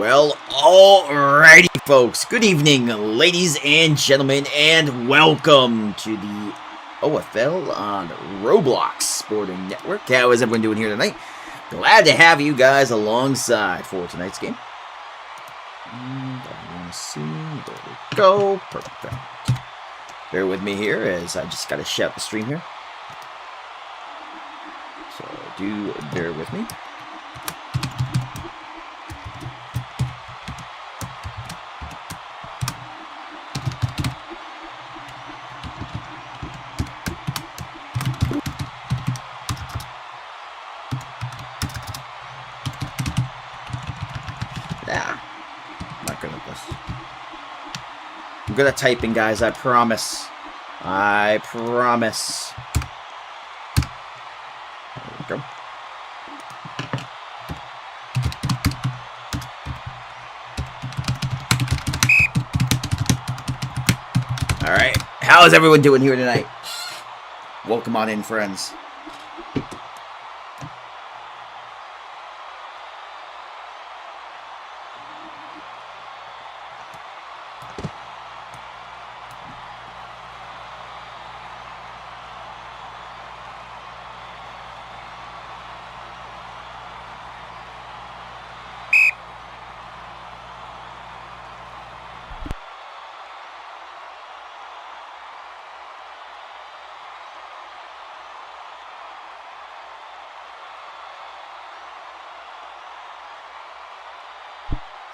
Well, alrighty, folks. Good evening, ladies and gentlemen, and welcome to the OFL on Roblox Sporting Network. How is everyone doing here tonight? Glad to have you guys alongside for tonight's game. And I want to see. There we go. Perfect. Bear with me here as I just got to shout the stream here. So do bear with me. I'm good at typing, guys. I promise. I promise. There we go. All right. How is everyone doing here tonight? Welcome on in, friends.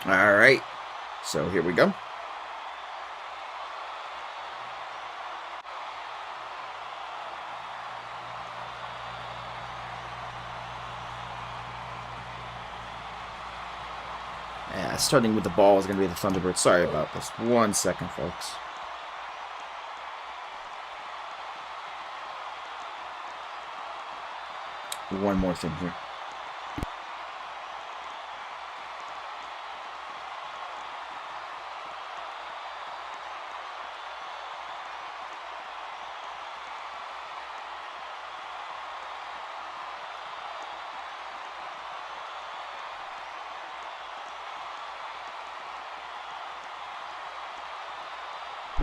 All right, so here we go. Yeah, starting with the ball is going to be the Thunderbirds. Sorry about this. 1 second, folks. One more thing here.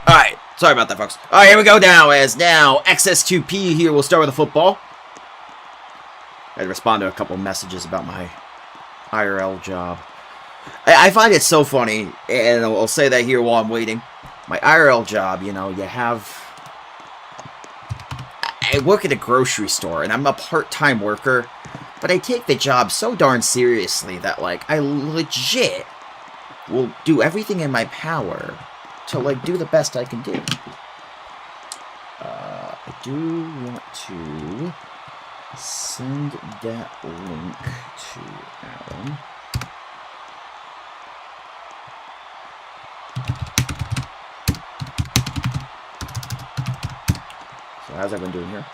Alright, sorry about that, folks. Alright, here we go now, as now XS2P here. We'll start with the football. I had to respond to a couple messages about my IRL job. I find it so funny, and I'll say that here while I'm waiting. My IRL job, you know, I work at a grocery store, and I'm a part-time worker, but I take the job so darn seriously that, like, I legit will do everything in my power to, like, do the best I can do. I do want to send that link to Alan. So how's everyone doing here?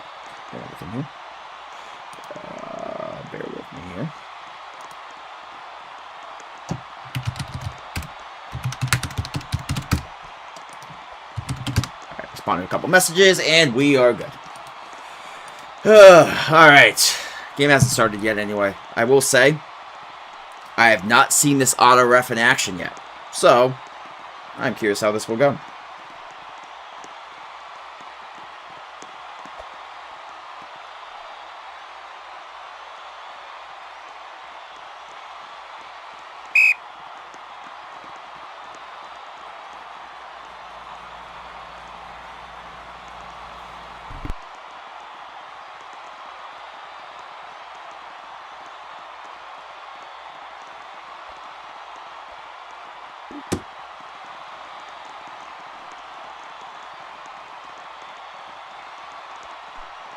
Everything here? Bear with me here. Responding to a couple messages, and we are good. Alright. Game hasn't started yet anyway. I will say, I have not seen this auto ref in action yet. So, I'm curious how this will go.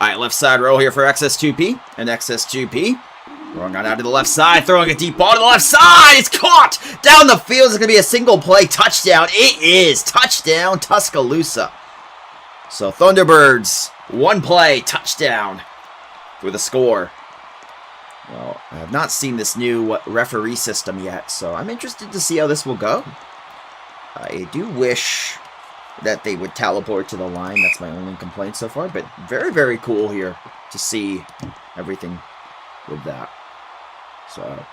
Alright, left side row here for XS2P. And XS2P throwing on out to the left side, throwing a deep ball to the left side. It's caught down the field. It's going to be a single play touchdown. It is touchdown Tuscaloosa. So Thunderbirds, one play touchdown with a score. Well, I have not seen this new referee system yet, so I'm interested to see how this will go. I do wish that they would teleport to the line. That's my only complaint so far, but very, very cool here to see everything with that. So,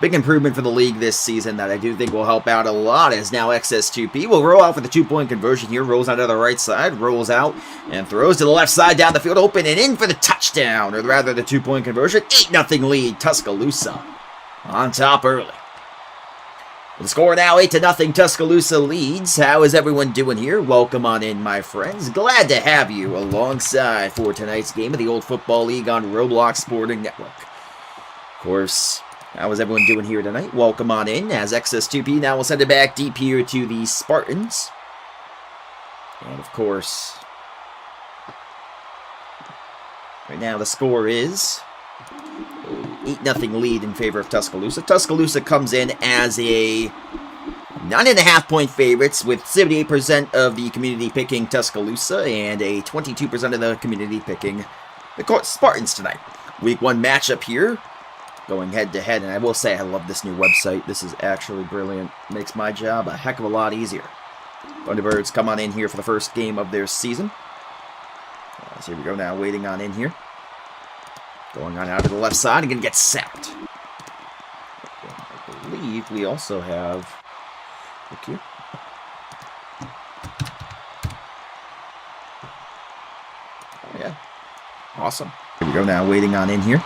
Big improvement for the league this season that I do think will help out a lot, as now XS2P will roll out for the 2-point conversion here. Rolls out to the right side, rolls out, and throws to the left side down the field, open and in for the touchdown, or rather the 2-point conversion. 8-0 lead, Tuscaloosa on top early. The score now 8-0, Tuscaloosa leads. How is everyone doing here? Welcome on in, my friends. Glad to have you alongside for tonight's game of the Old Football League on Roblox Sporting Network. Of course, how is everyone doing here tonight? Welcome on in, as XS2P now will send it back deep here to the Spartans. And of course, right now the score is 8-0 lead in favor of Tuscaloosa. Tuscaloosa comes in as a 9.5-point favorites, with 78% of the community picking Tuscaloosa and a 22% of the community picking the Spartans tonight. Week 1 matchup here, going head-to-head, and I will say I love this new website. This is actually brilliant. Makes my job a heck of a lot easier. Thunderbirds come on in here for the first game of their season. So here we go now, waiting on in here. Going on out to the left side and going to get sacked. I believe we also have... Look here. Oh, yeah. Awesome. Here we go now, waiting on in here.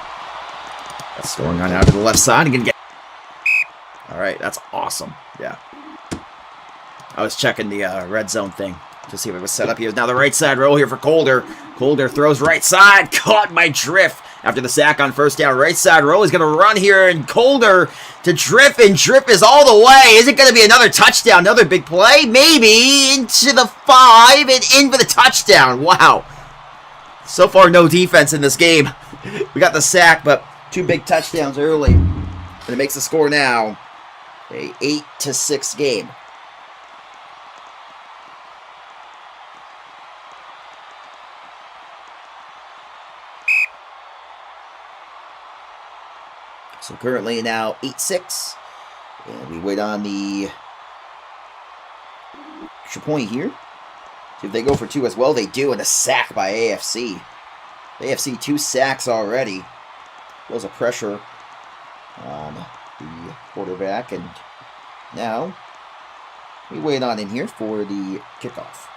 That's going on out to the left side and going to get... Alright, that's awesome. Yeah. I was checking the red zone thing to see if it was set up here. Now the right side roll here for Colder. Colder throws right side. Caught my drift after the sack on first down. Right side roll. He's going to run here, and Colder to Drip, and Drip is all the way. Is it going to be another touchdown? Another big play? Maybe. Into the 5 and in for the touchdown. Wow. So far, no defense in this game. We got the sack, but 2 big touchdowns early. And it makes the score now a 8-6 game. So currently now 8-6. And we wait on the extra point here. See if they go for 2 as well. They do, and a sack by AFC. AFC 2 sacks already. There's a pressure on the quarterback, and now we wait on in here for the kickoff.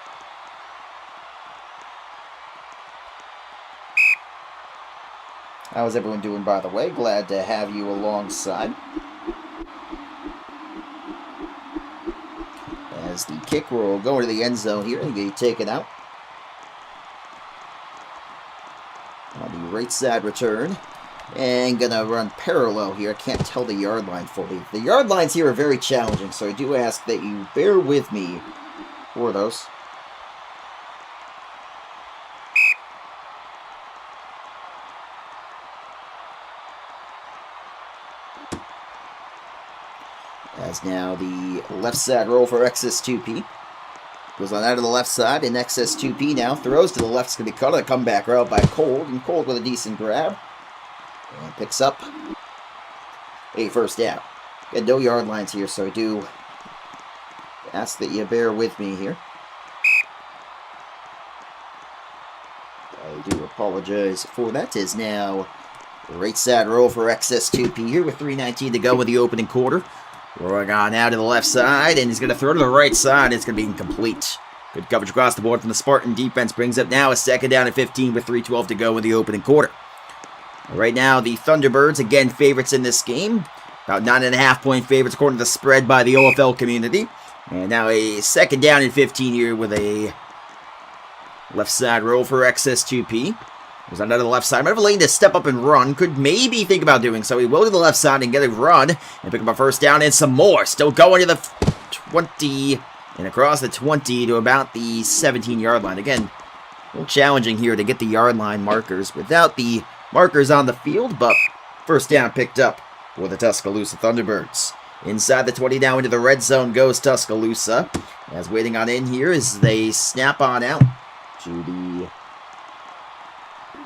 How is everyone doing, by the way? Glad to have you alongside. As the kick will go into the end zone here and get taken out. On the right side return. And gonna run parallel here. I can't tell the yard line fully. The yard lines here are very challenging, so I do ask that you bear with me for those. As now the left side roll for XS2P. Goes on out of the left side, and XS2P now throws to the left. It's going to be cut on a comeback route by Cold, and Cold with a decent grab. And picks up a first down. Got no yard lines here, so I do ask that you bear with me here. I do apologize for that. Is now right side roll for XS2P here with 3:19 to go with the opening quarter. Rolling on out to the left side, and he's going to throw to the right side. It's going to be incomplete. Good coverage across the board from the Spartan defense. Brings up now a second down and 15 with 3:12 to go in the opening quarter. Right now, the Thunderbirds, again, favorites in this game. About 9.5-point favorites according to the spread by the OFL community. And now a second down and 15 here with a left side roll for XS2P. Goes on to the left side. Might have a lane to step up and run. Could maybe think about doing so. He will to the left side and get a run. And pick up a first down and some more. Still going to the 20. And across the 20 to about the 17-yard line. Again, a little challenging here to get the yard line markers without the markers on the field. But first down picked up for the Tuscaloosa Thunderbirds. Inside the 20 now into the red zone goes Tuscaloosa. As waiting on in here as they snap on out to the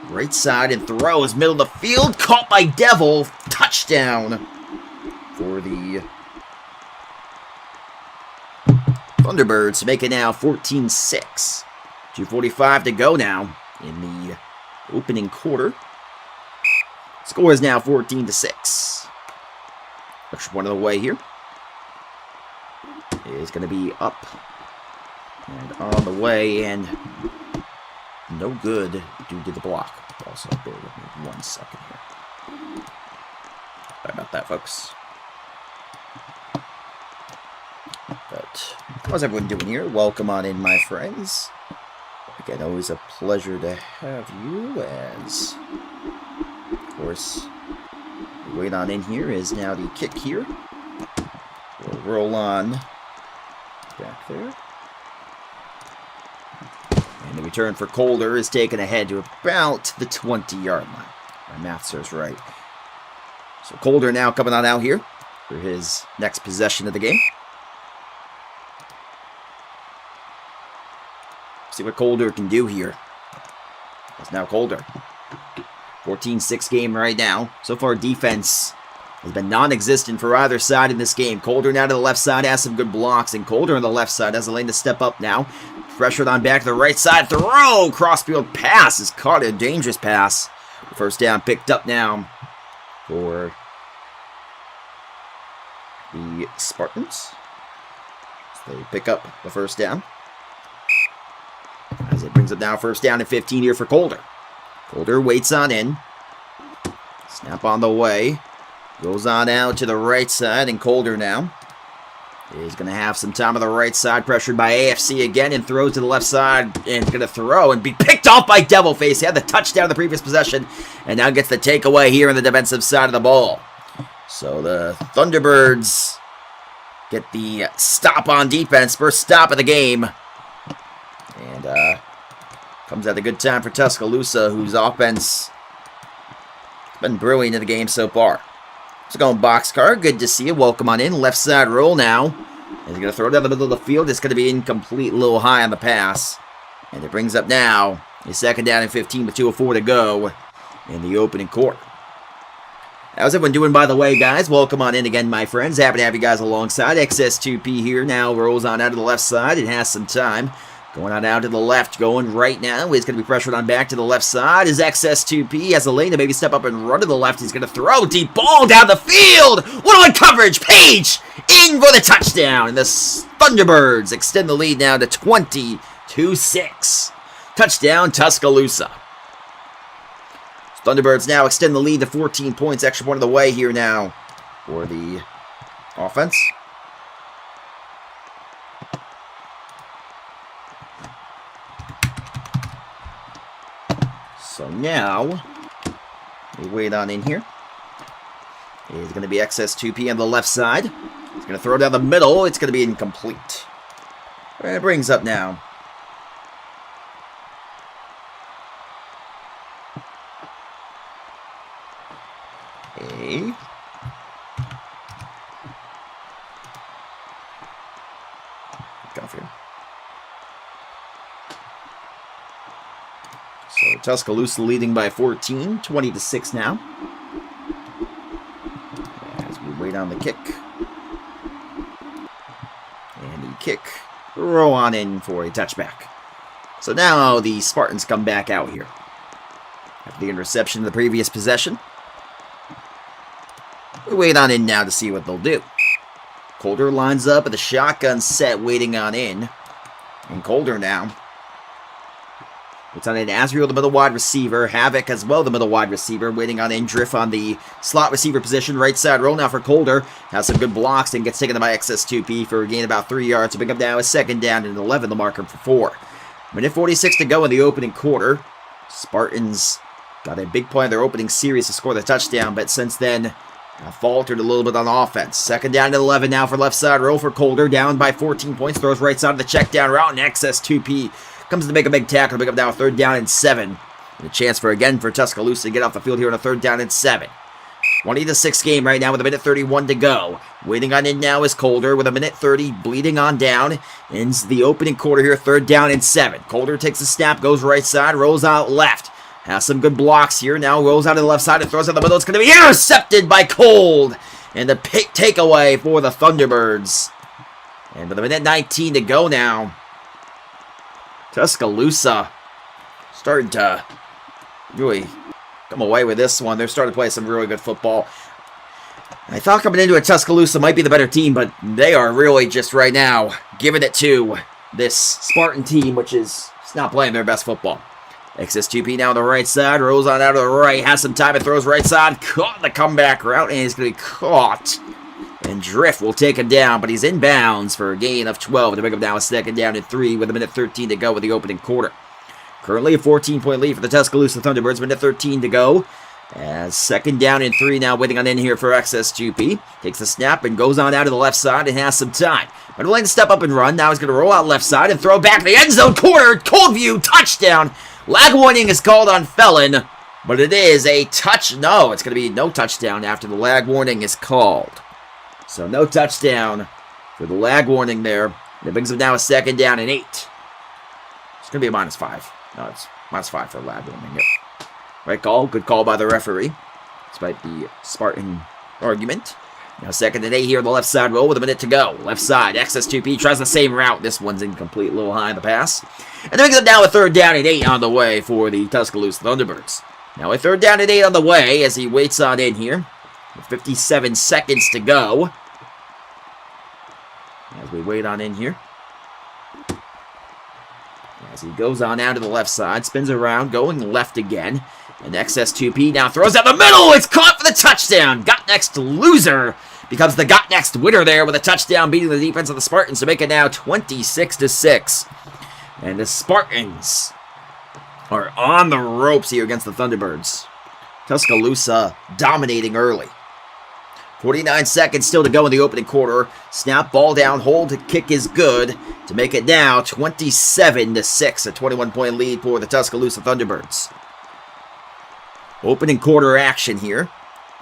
right side and throws middle of the field. Caught by Devil. Touchdown for the Thunderbirds to make it now 14-6. 2:45 to go now in the opening quarter. Score is now 14-6. Extra point of the way here. Is going to be up and on the way, and no good due to the block. Also, bear with me 1 second here. Sorry about that, folks. But how's everyone doing here? Welcome on in, my friends. Again, always a pleasure to have you, as, of course, the wait on in here is now the kick here. We'll roll on back there. And the return for Colder is taken ahead to about the 20-yard line. My math serves right. So Colder now coming on out here for his next possession of the game. See what Colder can do here. It's now Colder. 14-6 game right now. So far, defense has been non-existent for either side in this game. Colder now to the left side has some good blocks, and Colder on the left side has a lane to step up now. Pressured on back to the right side. Throw! Crossfield pass is caught. A dangerous pass. First down picked up now for the Spartans. So they pick up the first down. As it brings up now first down and 15 here for Colder. Colder waits on in. Snap on the way. Goes on out to the right side, and Colder now is going to have some time on the right side, pressured by AFC again, and throws to the left side, and going to throw and be picked off by Devilface. He had the touchdown in the previous possession, and now gets the takeaway here on the defensive side of the ball. So the Thunderbirds get the stop on defense, first stop of the game. And comes at a good time for Tuscaloosa, whose offense has been brewing in the game so far. So going boxcar, good to see you. Welcome on in. Left side roll now. And he's going to throw it down the middle of the field. It's going to be incomplete, a little high on the pass. And it brings up now a second down and 15 with 2:04 to go in the opening quarter. How's everyone doing, by the way, guys? Welcome on in again, my friends. Happy to have you guys alongside. XS2P here now rolls on out to the left side. It has some time. Going on out to the left, going right now. He's going to be pressured on back to the left side. His XS2P has a lane to maybe step up and run to the left. He's going to throw deep ball down the field. One-on-one coverage. Page in for the touchdown. And the Thunderbirds extend the lead now to 20-6. Touchdown, Tuscaloosa. Thunderbirds now extend the lead to 14 points. Extra point of the way here now for the offense. So now, we wait on in here. It's going to be XS2P on the left side. He's going to throw down the middle. It's going to be incomplete. And it brings up now. Off here. So Tuscaloosa leading by 14, 20-6 now. As we wait on the kick. And the kick, throw on in for a touchback. So now the Spartans come back out here. After the interception of the previous possession. We wait on in now to see what they'll do. Colder lines up at the shotgun set, waiting on in. And Colder now. It's on in Azriel, the middle wide receiver. Havoc as well, the middle wide receiver. Waiting on in. Drift on the slot receiver position. Right side roll now for Colder. Has some good blocks and gets taken by XS2P for a gain about 3 yards. To pick up now a second down and 11, the marker for 4. Minute 46 to go in the opening quarter. Spartans got a big play in their opening series to score the touchdown, but since then faltered a little bit on offense. Second down to 11 now for left side roll for Colder. Down by 14 points. Throws right side of the check down route, and XS2P comes to make a big tackle to pick up now a third down and 7. And a chance for Tuscaloosa to get off the field here on a third down and 7. 20-6 game right now with a minute 31 to go. Waiting on in now is Colder with a minute 30 bleeding on down. Ends the opening quarter here, third down and 7. Colder takes a snap, goes right side, rolls out left. Has some good blocks here. Now rolls out to the left side and throws out the middle. It's going to be intercepted by Cold. And the takeaway for the Thunderbirds. And with a minute 19 to go now. Tuscaloosa starting to really come away with this one. They're starting to play some really good football. I thought coming into it, Tuscaloosa might be the better team, but they are really just right now giving it to this Spartan team, which is just not playing their best football. XS2P now on the right side, rolls on out of the right, has some time and throws right side, caught the comeback route, and he's going to be caught. And Drift will take him down, but he's inbounds for a gain of 12 to make him now a second down and 3 with a minute 13 to go with the opening quarter. Currently a 14-point lead for the Tuscaloosa Thunderbirds, minute 13 to go. As second down and 3 now waiting on in here for XS2P. Takes the snap and goes on out to the left side and has some time. But willing to step up and run. Now he's going to roll out left side and throw back to the end zone corner. Coldview touchdown. Lag warning is called on Felon. But it is a touch. No, it's going to be no touchdown after the lag warning is called. So no touchdown for the lag warning there. That brings him now a second down and 8. It's going to be a -5. No, it's -5 for lag warning. Yep. Right call. Good call by the referee. Despite the Spartan argument. Now second and 8 here on the left side roll with a minute to go. Left side. XS2P tries the same route. This one's incomplete. A little high in the pass. And then we get down with third down and 8 on the way for the Tuscaloosa Thunderbirds. Now with third down and 8 on the way as he waits on in here. With 57 seconds to go. As we wait on in here. As he goes on out to the left side. Spins around. Going left again. And XS2P now throws out the middle. It's caught for the touchdown. Got next loser becomes the got next winner there with a touchdown beating the defense of the Spartans to make it now 26-6. And the Spartans are on the ropes here against the Thunderbirds. Tuscaloosa dominating early. 49 seconds still to go in the opening quarter. Snap, ball down, hold, kick is good to make it now 27-6. A 21-point lead for the Tuscaloosa Thunderbirds. Opening quarter action here.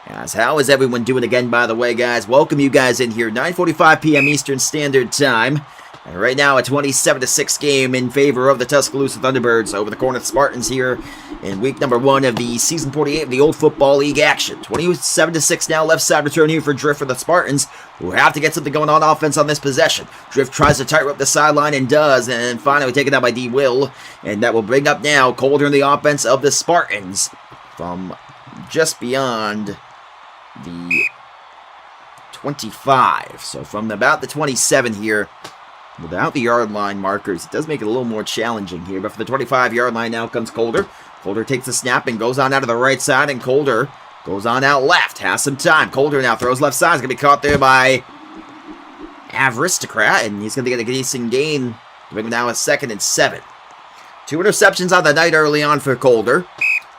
As how is everyone doing again, by the way, guys? Welcome you guys in here. 9:45 p.m. Eastern Standard Time. And right now a 27-6 game in favor of the Tuscaloosa Thunderbirds over the Corinth Spartans here in week number 1 of the season 48 of the Old Football League action. 27-6 now, left side return here for Drift for the Spartans, who have to get something going on offense on this possession. Drift tries to tighten up the sideline and does, and finally taken out by D. Will. And that will bring up now Colder in the offense of the Spartans from just beyond the 25. So from about the 27 here, without the yard line markers, it does make it a little more challenging here. But for the 25-yard line now comes Colder. Colder takes the snap and goes on out of the right side, and Colder goes on out left. Has some time. Colder now throws left side. He's going to be caught there by Aristocrat, and he's going to get a decent gain. Bring him now a 2nd and 7. 2 interceptions on the night early on for Colder.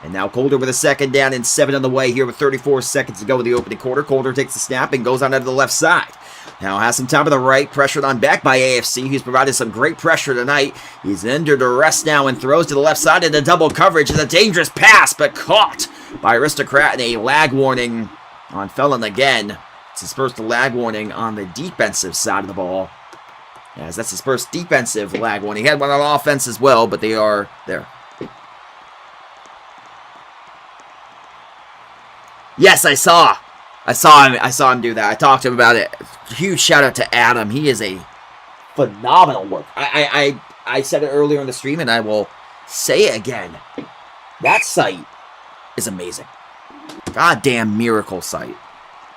And now Colder with a 2nd down and 7 on the way here with 34 seconds to go in the opening quarter. Colder takes the snap and goes on out to the left side. Now has some time to the right, pressured on back by AFC. He's provided some great pressure tonight. He's under duress now and throws to the left side into double coverage. It's a dangerous pass, but caught by Aristocrat and a lag warning on Felon again. It's his first lag warning on the defensive side of the ball. As that's his first defensive lag warning. He had one on offense as well, but they are there. Yes, I saw him do that. I talked to him about it. Huge shout out to Adam. He is a phenomenal worker. I said it earlier in the stream, and I will say it again. That site is amazing. Goddamn miracle site.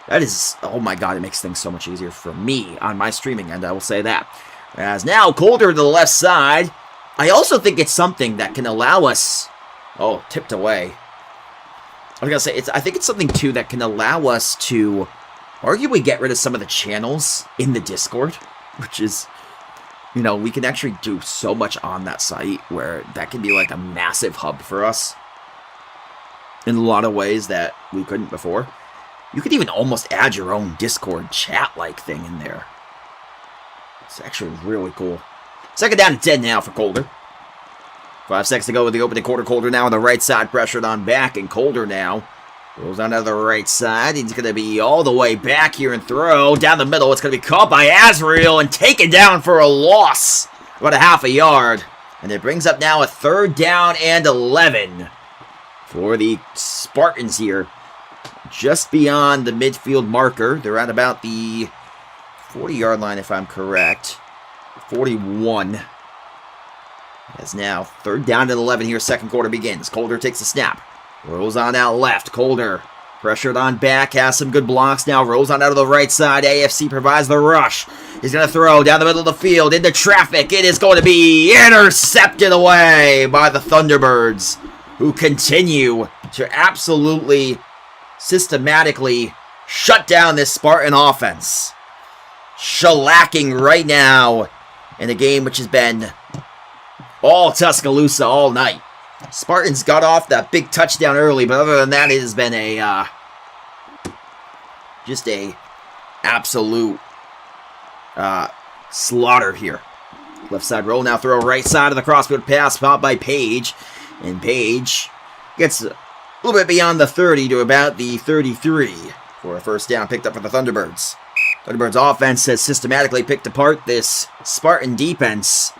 That is, oh my god, it makes things so much easier for me on my streaming end, I will say that. As now, Colder to the left side. I also think it's something that can allow us... Oh, tipped away. I was going to say, I think it's something, too, that can allow us to arguably get rid of some of the channels in the Discord, which is, you know, we can actually do so much on that site where that can be like a massive hub for us in a lot of ways that we couldn't before. You could even almost add your own Discord chat-like thing in there. It's actually really cool. 2nd down and 10 now for Colder. 5 seconds to go with the opening quarter. Colder now on the right side, pressured on back, and Colder now goes on to the right side. He's going to be all the way back here and throw down the middle. It's going to be caught by Azrael and taken down for a loss, about a half a yard. And it brings up now a 3rd down and 11 for the Spartans here. Just beyond the midfield marker. They're at about the 40-yard line, if I'm correct. 41. As now, 3rd down and 11 here, 2nd quarter begins. Colder takes the snap. Rolls on out left. Colder Pressured on back, has some good blocks now, rolls on out of the right side. AFC provides the rush. He's going to throw down the middle of the field into traffic. It is going to be intercepted away by the Thunderbirds, who continue to absolutely systematically shut down this Spartan offense. Shellacking right now in a game which has been all Tuscaloosa all night. Spartans got off that big touchdown early, but other than that, it has been a just a absolute slaughter here. Left side roll now, throw right side of the crossfield pass, caught by Page, and Page gets a little bit beyond the 30 to about the 33 for a first down picked up for the Thunderbirds. Thunderbirds offense has systematically picked apart this Spartan defense,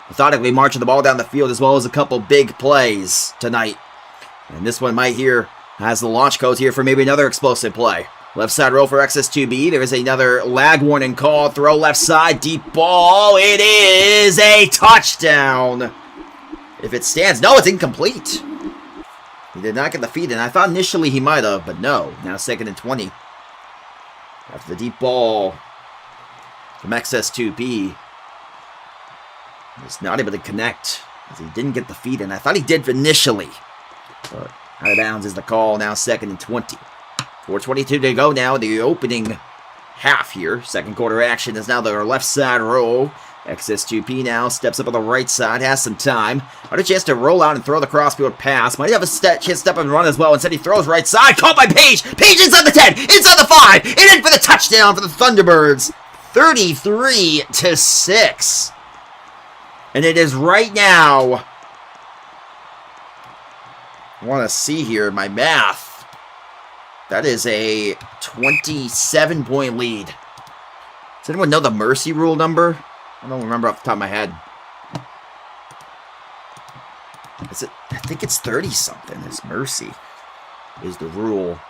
methodically marching the ball down the field as well as a couple big plays tonight. And this one might here has the launch code here for maybe another explosive play. Left side roll for XS2B. There is another lag warning call. Throw left side, deep ball. It is a touchdown. If it stands, no, it's incomplete. He did not get the feed in. I thought initially he might have, but no. Now 2nd and 20. After the deep ball from XS2B. He's not able to connect as he didn't get the feed in. I thought he did initially. But out of bounds is the call. Now 2nd and 20. 4:22 to go now. The opening half here. Second quarter action is now their left side roll. XS2P now steps up on the right side. Has some time. Had a chance to roll out and throw the crossfield pass. Might have a chance to step up and run as well. Instead he throws right side. Caught by Page. Page inside the 10. Inside the 5. And in for the touchdown for the Thunderbirds. 33-6. And it is right now, I want to see here my math. That is a 27-point lead. Does anyone know the mercy rule number? I don't remember off the top of my head. Is it? I think it's 30-something. It's mercy is the rule.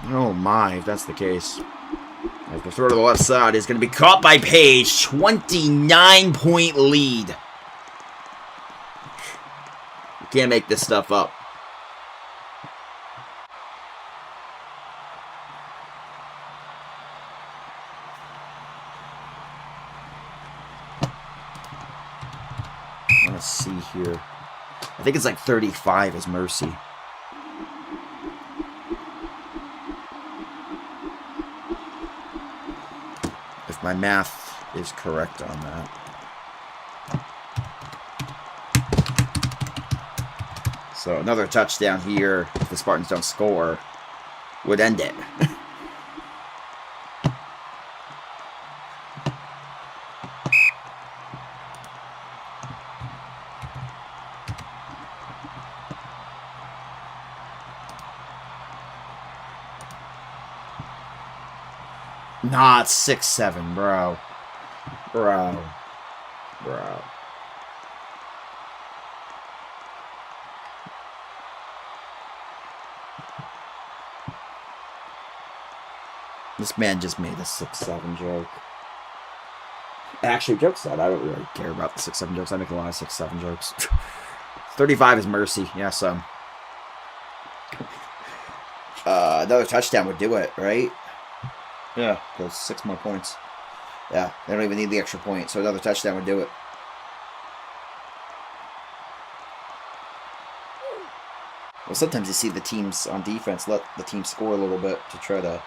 Oh my, if that's the case. As the throw to the left side is going to be caught by Page. 29-point lead. You can't make this stuff up. Let's see here. I think it's like 35 is mercy. If my math is correct on that. So another touchdown here, if the Spartans don't score, would end it. Nah, it's 6-7, bro. Bro. This man just made a 6-7 joke. Actually, jokes aside, I don't really care about the 6-7 jokes. I make a lot of 6-7 jokes. 35 is mercy. Yes, another touchdown would do it, right? Yeah, those 6 more points. Yeah, they don't even need the extra point, so another touchdown would do it. Well, sometimes you see the teams on defense let the team score a little bit to try to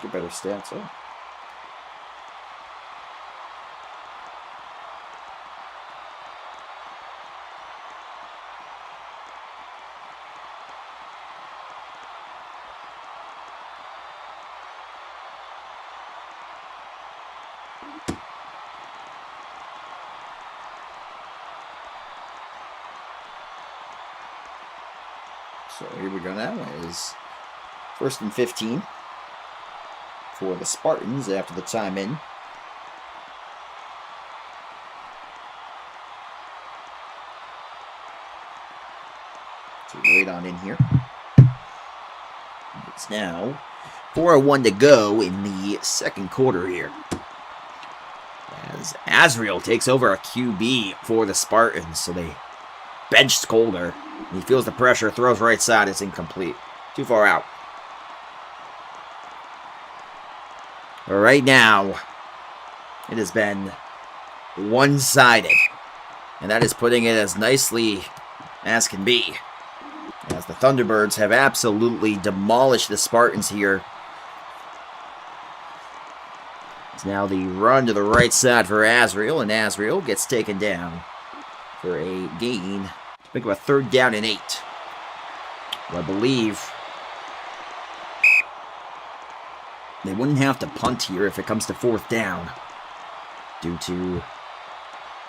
get better stats. Oh. So here we go now. Is 1st and 15 for the Spartans after the time in. So right on in here. It's now 4:01 to go in the second quarter here. As Azriel takes over a QB for the Spartans, so they benched Colder. He feels the pressure, throws right side. It's incomplete. Too far out. But right now, it has been one-sided. And that is putting it as nicely as can be. As the Thunderbirds have absolutely demolished the Spartans here. It's now the run to the right side for Azriel, and Azriel gets taken down for a gain. Think of a 3rd down and 8. Well, I believe they wouldn't have to punt here if it comes to 4th down due to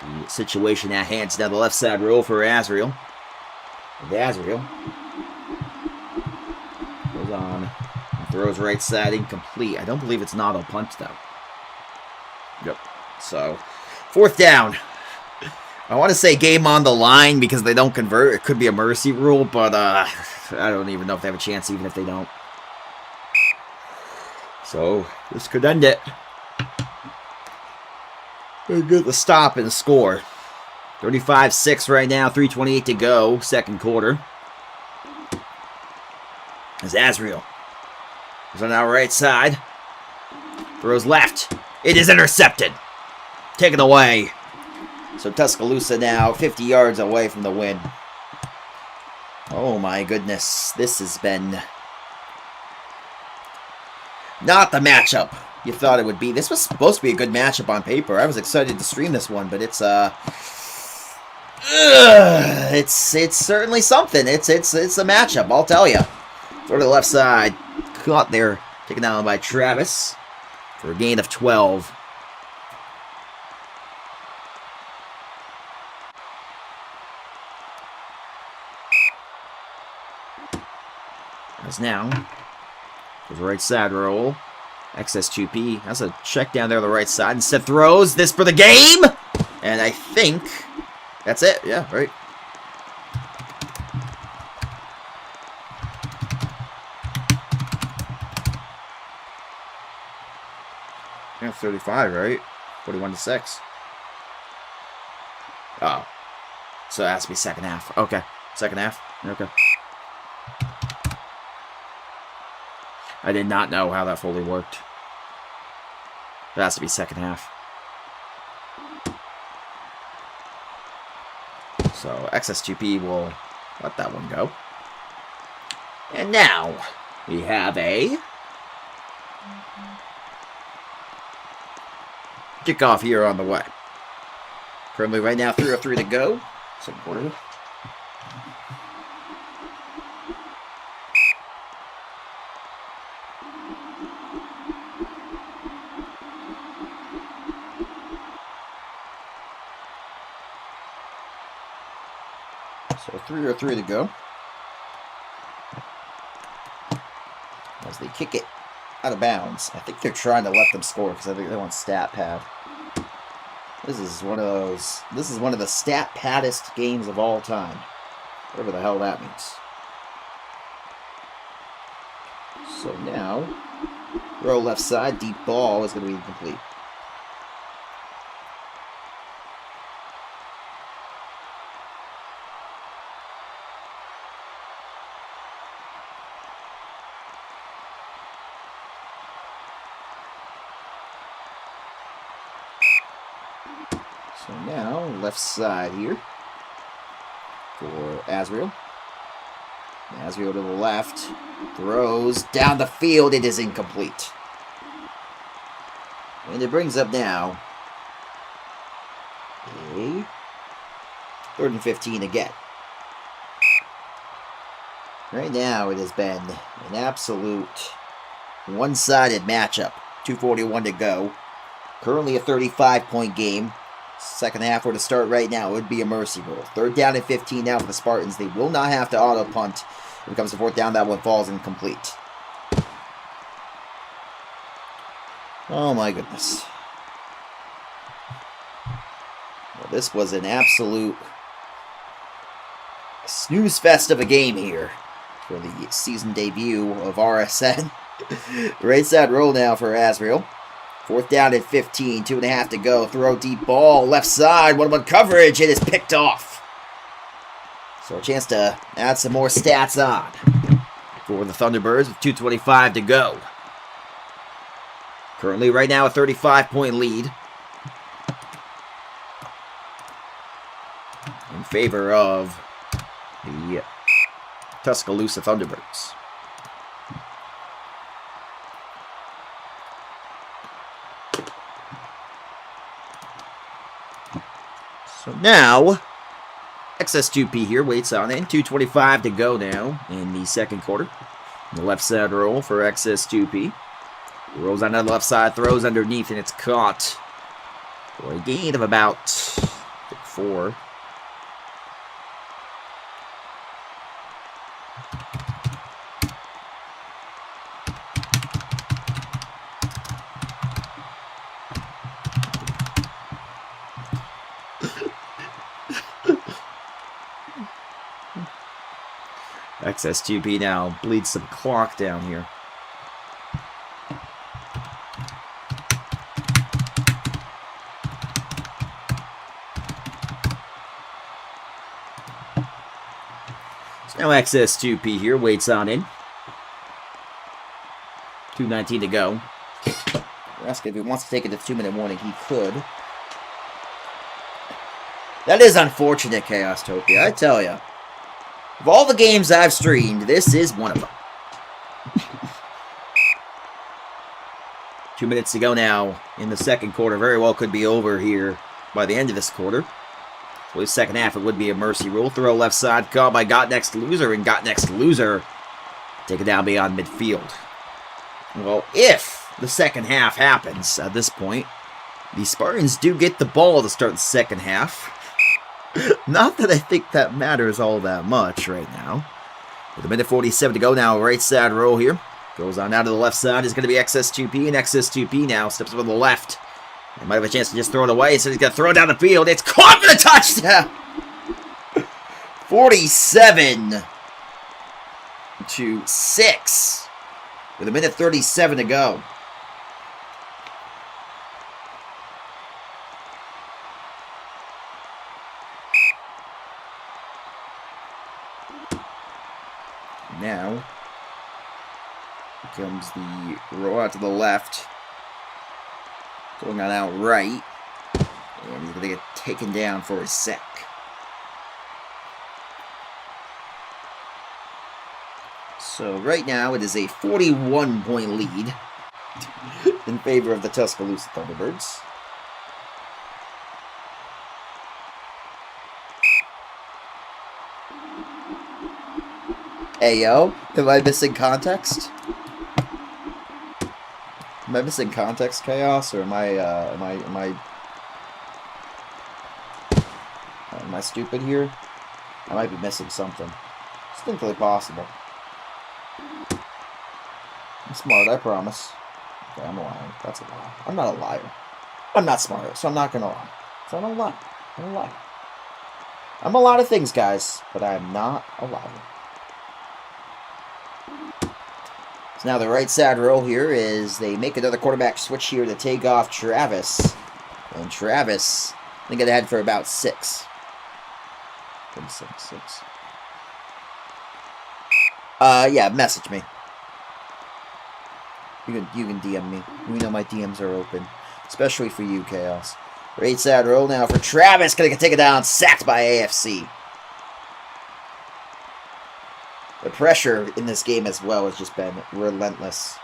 the situation at hand. It's now the left side roll for Azriel. And Azriel goes on and throws right side incomplete. I don't believe it's an auto punt though. Yep. So 4th down. I want to say game on the line because they don't convert. It could be a mercy rule, but I don't even know if they have a chance even if they don't. So this could end it. They get the stop and the score. 35-6 right now, 3:28 to go, 2nd quarter. As Azriel is on our right side. Throws left. It is intercepted. Taken away. So Tuscaloosa now 50 yards away from the win. Oh my goodness. This has been not the matchup you thought it would be. This was supposed to be a good matchup on paper. I was excited to stream this one, but it's certainly something. It's a matchup, I'll tell you. Throw to the left side. Caught there. Taken down by Travis for a gain of 12. As now, the right side roll. XS2P. That's a check down there on the right side. Instead throws this for the game. And I think that's it. Yeah, right. Yeah, 35, right? 41-6. Oh. So it has to be 2nd half. Okay. 2nd half. Okay. I did not know how that fully worked. It has to be 2nd half. So XS2P will let that one go. And now we have a kickoff here on the way. Currently right now 3:03 to go. 2nd quarter. So 3:03 to go. As they kick it out of bounds. I think they're trying to let them score because I think they want stat pad. This is one of the stat paddest games of all time. Whatever the hell that means. So now, throw left side, deep ball is going to be incomplete. So now, left side here for Azriel. Azriel to the left. Throws down the field. It is incomplete. And it brings up now a 3rd and 15 again. Right now, it has been an absolute one-sided matchup. 2:41 to go. Currently a 35-point game. 2nd half were to start right now. It would be a mercy rule. 3rd down and 15 now for the Spartans. They will not have to auto punt. When it comes to 4th down, that one falls incomplete. Oh my goodness. Well, this was an absolute snooze fest of a game here for the season debut of RSN. Right side roll now for Azriel. 4th down and 15, 2.5 to go. Throw deep ball, left side, 1-on-1 coverage. It is picked off. So a chance to add some more stats on for the Thunderbirds with 2:25 to go. Currently, right now, a 35-point lead in favor of the Tuscaloosa Thunderbirds. So now, XS2P here waits on in. 2:25 to go now in the second quarter. The left side roll for XS2P. Rolls on the left side, throws underneath, and it's caught for a gain of about 4. XS2P now bleeds some clock down here. So now XS2P here waits on in. 2:19 to go. Ask if he wants to take it to 2-minute warning, he could. That is unfortunate, Chaos Topia, I tell ya. Of all the games I've streamed, this is one of them. 2 minutes to go now in the second quarter. Very well could be over here by the end of this quarter. For the second half, it would be a mercy rule. Throw left side, caught by Got Next Loser, and Got Next Loser take it down beyond midfield. Well, if the second half happens at this point, the Spartans do get the ball to start the second half. Not that I think that matters all that much right now. With a minute 47 to go now, right side roll here. Goes on out to the left side. Is going to be XS2P, and XS2P now steps up on the left. He might have a chance to just throw it away, so he's going to throw it down the field. It's caught for the touchdown! 47-6. With a minute 37 to go. Now, comes the roll out to the left. Going on out right. And he's going to get taken down for a sack. So right now it is a 41-point lead in favor of the Tuscaloosa Thunderbirds. Hey yo, am I missing context? Am I missing context, Chaos, or am I stupid here? I might be missing something. Distinctly possible. I'm smart, I promise. Okay, I'm lying. That's a lie. I'm not a liar. I'm not smart, so I'm not gonna lie. So I don't lie. I don't lie. I'm a lot of things, guys, but I'm not a liar. So now the right side roll here is they make another quarterback switch here to take off Travis. And Travis, they get ahead for about 6. 6. Yeah, message me. You can DM me. We know my DMs are open. Especially for you, Chaos. Right side roll now for Travis. Gonna take it down. Sacked by AFC. The pressure in this game as well has just been relentless.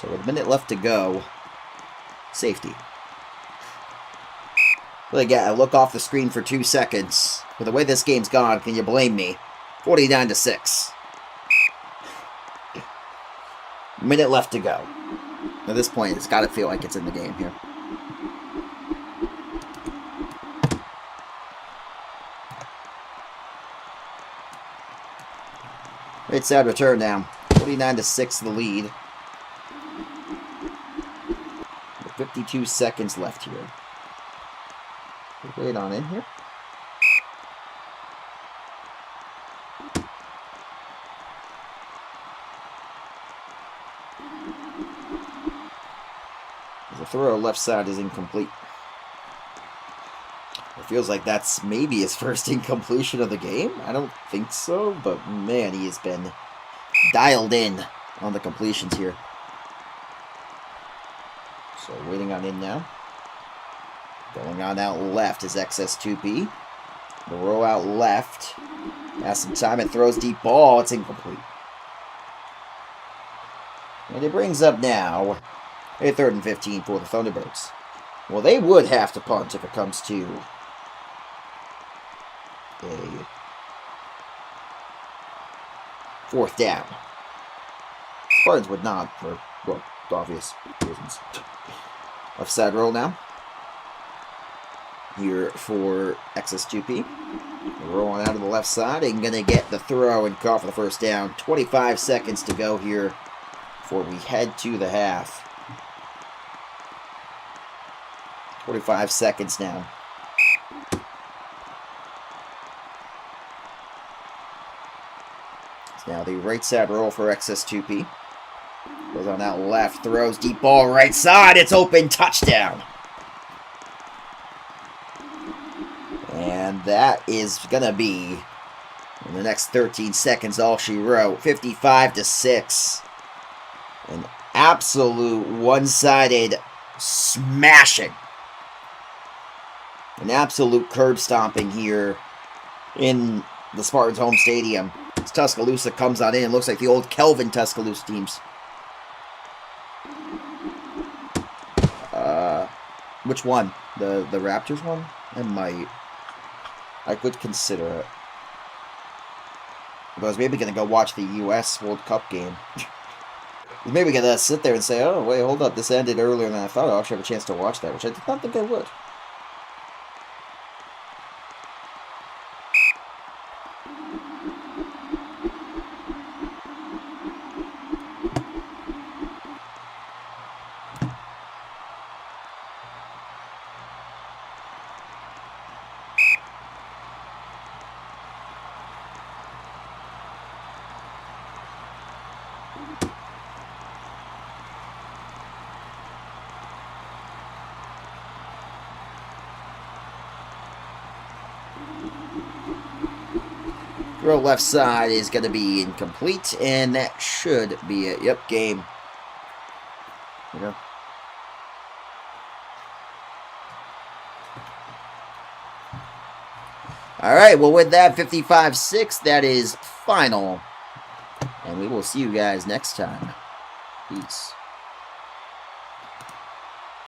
So with a minute left to go, safety. Well, again, I look off the screen for 2 seconds. With the way this game's gone, can you blame me? 49-6. Minute left to go. At this point, it's got to feel like it's in the game here. Right side return now. 29-6 the lead. 52 seconds left here. Wait on in here. The throw left side is incomplete. It feels like that's maybe his first incompletion of the game. I don't think so, but man, he has been dialed in on the completions here. So waiting on in now. Going on out left is XS2P. The roll out left. Has some time. It throws deep ball. It's incomplete. And it brings up now a 3rd and 15 for the Thunderbirds. Well, they would have to punt if it comes to a 4th down. Spartans would not, for, well, obvious reasons. Left side roll now. Here for XS2P. Rolling out to the left side and going to get the throw and call for the 1st down. 25 seconds to go here before we head to the half. 45 seconds now. So now the right side roll for XS2P. Goes on out left, throws deep ball right side. It's open, touchdown. And that is going to be, in the next 13 seconds, all she wrote. 55-6. An absolute one-sided smashing. An absolute curb stomping here in the Spartans' home stadium. As Tuscaloosa comes on in. It looks like the old Kelvin Tuscaloosa teams. Which one? The Raptors one? I could consider it. But I was maybe going to go watch the U.S. World Cup game. I was maybe going to sit there and say, oh, wait, hold up. This ended earlier than I thought. I'll actually have a chance to watch that, which I did not think I would. Throw left side is going to be incomplete, and that should be it. Yep, game. You know. All right, well, with that, 55-6, that is final. And we will see you guys next time. Peace.